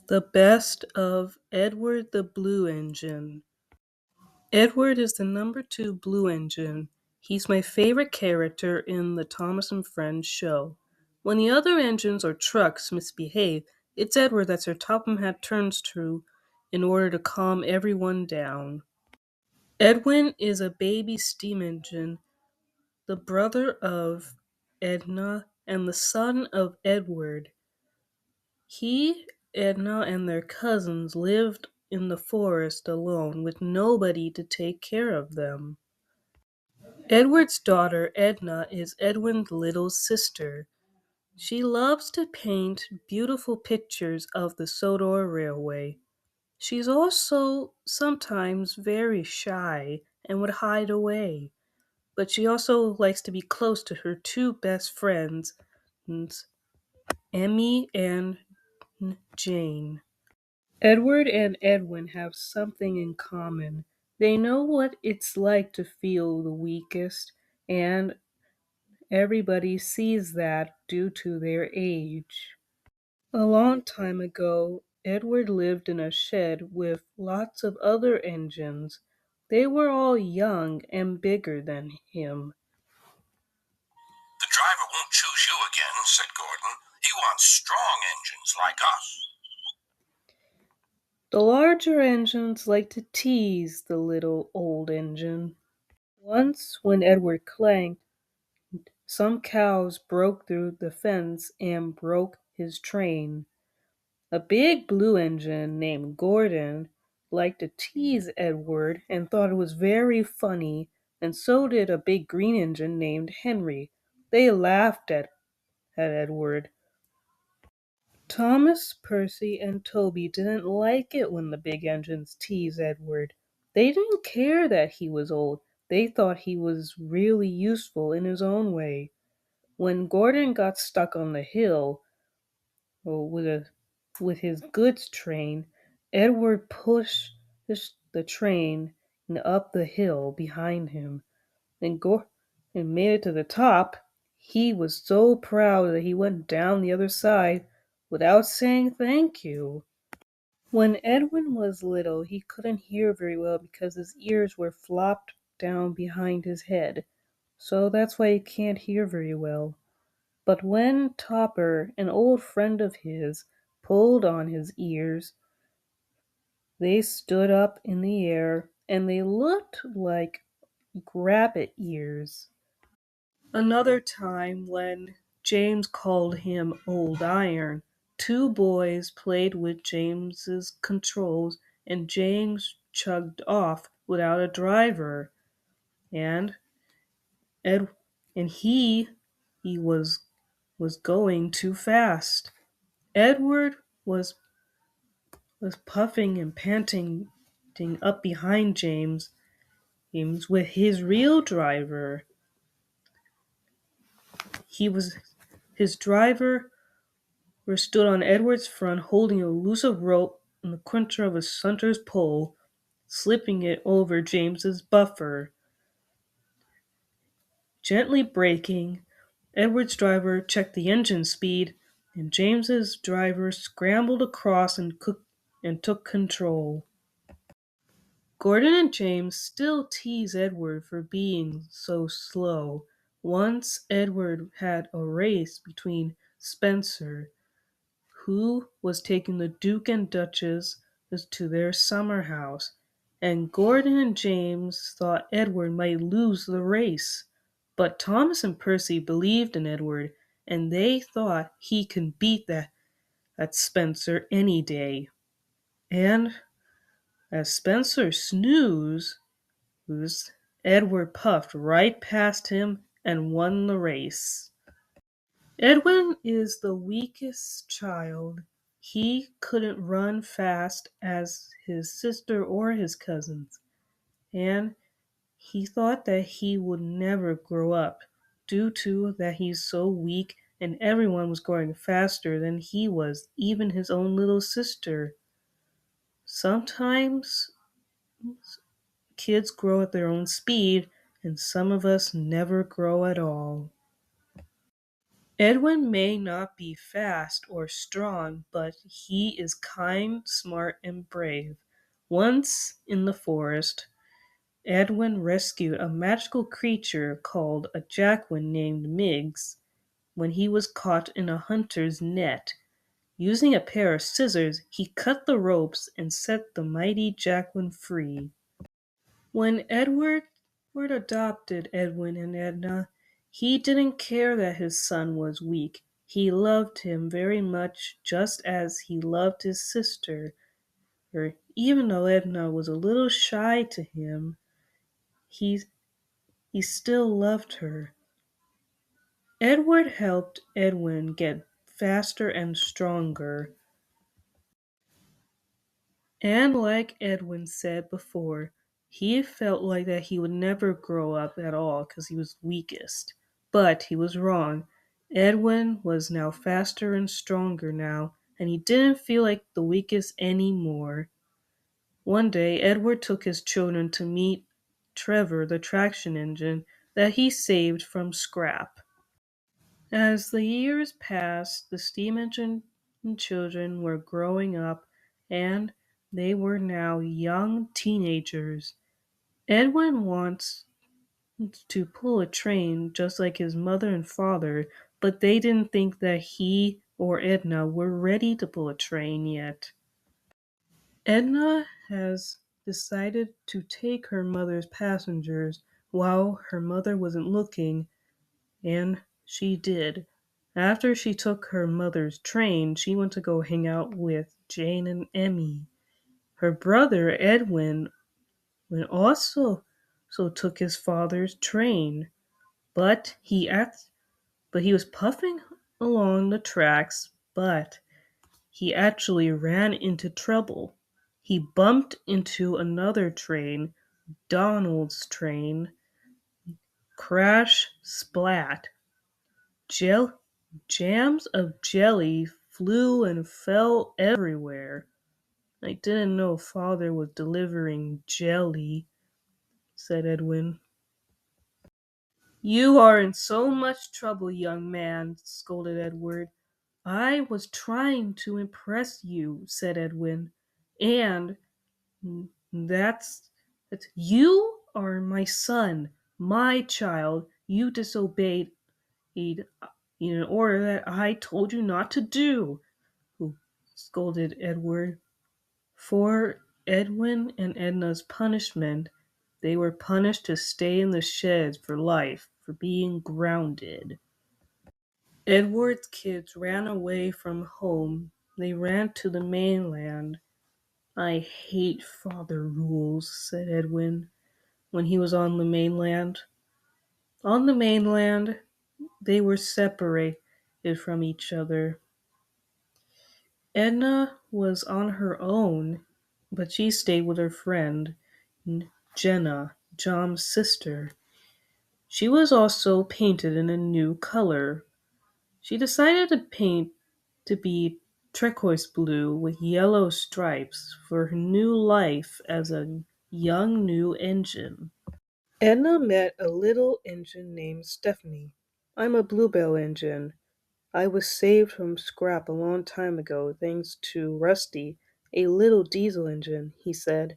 The best of Edward the Blue Engine. Edward is the number two Blue Engine. He's my favorite character in the Thomas and Friends show. When the other engines or trucks misbehave, it's Edward that Sir Topham Hatt turns to in order to calm everyone down. Edwin is a baby steam engine, the brother of Edna and the son of Edward. He, Edna, and their cousins lived in the forest alone with nobody to take care of them. Edward's daughter, Edna, is Edwin's little sister. She loves to paint beautiful pictures of the Sodor Railway. She's also sometimes very shy and would hide away, but she also likes to be close to her two best friends, Emmy and Jane. Edward and Edwin have something in common. They know what it's like to feel the weakest, and everybody sees that due to their age. A long time ago, Edward lived in a shed with lots of other engines. They were all young and bigger than him. The driver won't choose you again, said Gordon. He wants strong engines like us. The larger engines like to tease the little old engine. Once, when Edward clanked, some cows broke through the fence and broke his train. A big blue engine named Gordon liked to tease Edward and thought it was very funny, and so did a big green engine named Henry. They laughed at Edward. Thomas, Percy, and Toby didn't like it when the big engines teased Edward. They didn't care that he was old. They thought he was really useful in his own way. When Gordon got stuck on the hill with his goods train, Edward pushed the train up the hill behind him and made it to the top. He was so proud that he went down the other side without saying thank you. When Edwin was little, he couldn't hear very well because his ears were flopped down behind his head. So that's why he can't hear very well. But when Topper, an old friend of his, pulled on his ears, they stood up in the air and they looked like rabbit ears. Another time, when James called him Old Iron, two boys played with James's controls and James chugged off without a driver. And Ed and he was going too fast. Edward was puffing and panting up behind James with his real driver. He was his driver was stood on Edward's front holding a loose of rope in the center of a hunter's pole, slipping it over James's buffer. Gently braking, Edward's driver checked the engine speed, and James's driver scrambled across and took control. Gordon and James still tease Edward for being so slow. Once Edward had a race between Spencer, who was taking the Duke and Duchess to their summer house, and Gordon and James thought Edward might lose the race. But Thomas and Percy believed in Edward, and they thought he could beat that Spencer any day. And as Spencer snoozed, Edward puffed right past him and won the race. Edwin is the weakest child. He couldn't run fast as his sister or his cousins, and he thought that he would never grow up due to that he's so weak and everyone was going faster than he was, even his own little sister. Sometimes kids grow at their own speed and some of us never grow at all. Edwin may not be fast or strong, but he is kind, smart, and brave. Once in the forest, Edwin rescued a magical creature called a Jacquin named Miggs when he was caught in a hunter's net. Using a pair of scissors, he cut the ropes and set the mighty Jacquin free. When Edward adopted Edwin and Edna, he didn't care that his son was weak. He loved him very much, just as he loved his sister. Even though Edna was a little shy to him, he, he still loved her. Edward helped Edwin get faster and stronger. And like Edwin said before, he felt like that he would never grow up at all because he was weakest. But he was wrong. Edwin was now faster and stronger now, and he didn't feel like the weakest anymore. One day, Edward took his children to meet Trevor, the traction engine that he saved from scrap. As the years passed, the steam engine children were growing up and they were now young teenagers. Edwin wants to pull a train just like his mother and father, but they didn't think that he or Edna were ready to pull a train yet. Edna has decided to take her mother's passengers while her mother wasn't looking, and she did. After she took her mother's train, she went to go hang out with Jane and Emmy. Her brother Edwin also took his father's train, but he was puffing along the tracks, but he actually ran into trouble. He bumped into another train, Donald's train. Crash, splat. Gel- Jams of jelly flew and fell everywhere. I didn't know father was delivering jelly, said Edwin. You are in so much trouble, young man, scolded Edward. I was trying to impress you, said Edwin. And that's you are my son, my child. You disobeyed in an order that I told you not to do, scolded Edward. For Edwin and Edna's punishment, they were punished to stay in the sheds for life for being grounded. Edward's kids ran away from home. They ran to the mainland. I hate father rules, said Edwin when he was on the mainland. On the mainland, they were separated from each other. Edna was on her own, but she stayed with her friend, Jenna, John's sister. She was also painted in a new color. She decided to paint to be turquoise blue with yellow stripes for her new life as a young new engine. Edna met a little engine named Stephanie. I'm a Bluebell engine. I was saved from scrap a long time ago thanks to Rusty, a little diesel engine, he said.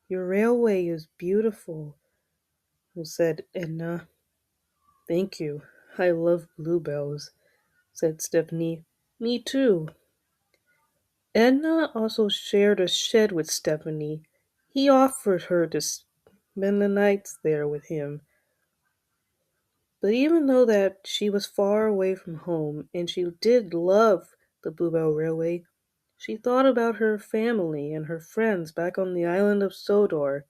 Your railway is beautiful, said Edna. Thank you. I love bluebells, said Stephanie. Me too. Edna also shared a shed with Stephanie. He offered her to spend the nights there with him. But even though that she was far away from home and she did love the Bluebell Railway, she thought about her family and her friends back on the island of Sodor.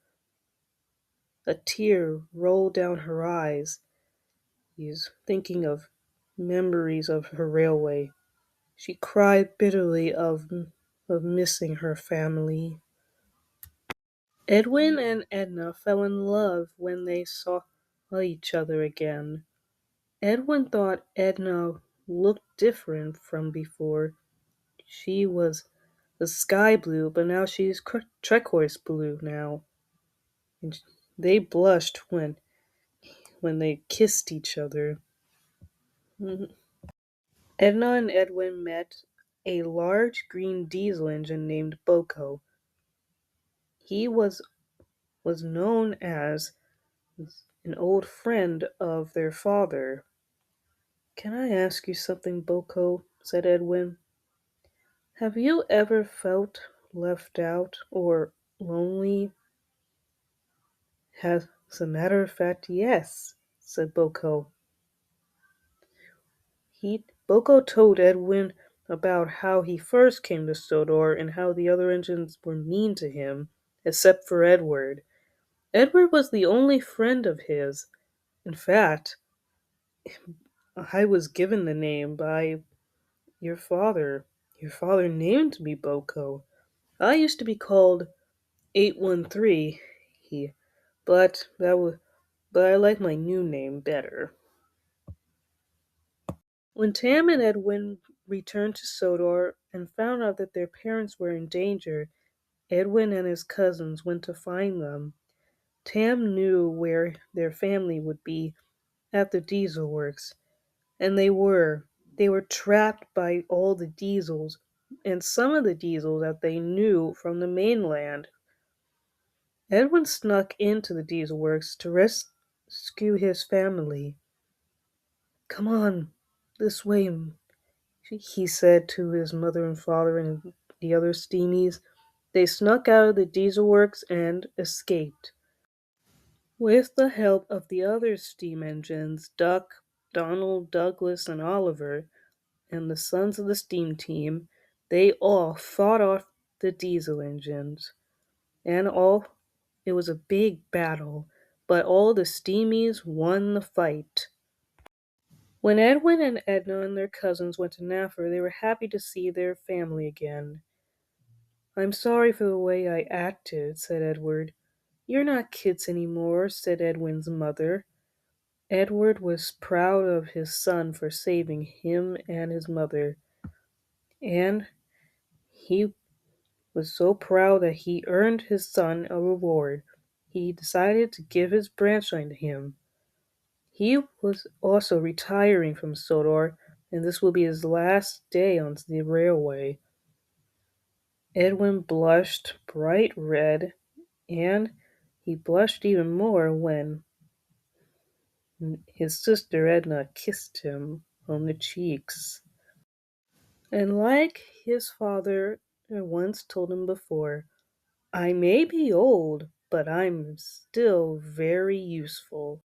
A tear rolled down her eyes. She was thinking of memories of her railway. She cried bitterly of missing her family. Edwin and Edna fell in love when they saw each other again. Edwin thought Edna looked different from before. She was the sky blue, but now she's turquoise blue now. And they blushed when they kissed each other. Edna and Edwin met a large green diesel engine named Boko. He was known as an old friend of their father. "Can I ask you something, Boko?" said Edwin. "Have you ever felt left out or lonely?" "As a matter of fact, yes," said Boko. Boko told Edwin about how he first came to Sodor and how the other engines were mean to him, except for Edward. Edward was the only friend of his. In fact, I was given the name by your father. Your father named me Boko. I used to be called 813, he, but I like my new name better. When Tam and Edwin returned to Sodor and found out that their parents were in danger, Edwin and his cousins went to find them. Tam knew where their family would be, at the diesel works, and they were. They were trapped by all the diesels, and some of the diesels that they knew from the mainland. Edwin snuck into the diesel works to rescue his family. "Come on, this way," he said to his mother and father and the other steamies. They snuck out of the diesel works and escaped. With the help of the other steam engines, Duck, Donald, Douglas, and Oliver, and the sons of the steam team, they all fought off the diesel engines. And it was a big battle, but all the steamies won the fight. When Edwin and Edna and their cousins went to Naffer, they were happy to see their family again. "I'm sorry for the way I acted," said Edward. "You're not kids any more," said Edwin's mother. Edward was proud of his son for saving him and his mother, and he was so proud that he earned his son a reward. He decided to give his branchline to him. He was also retiring from Sodor, and this will be his last day on the railway. Edwin blushed bright red, and he blushed even more when his sister Edna kissed him on the cheeks. And like his father once told him before, "I may be old, but I'm still very useful."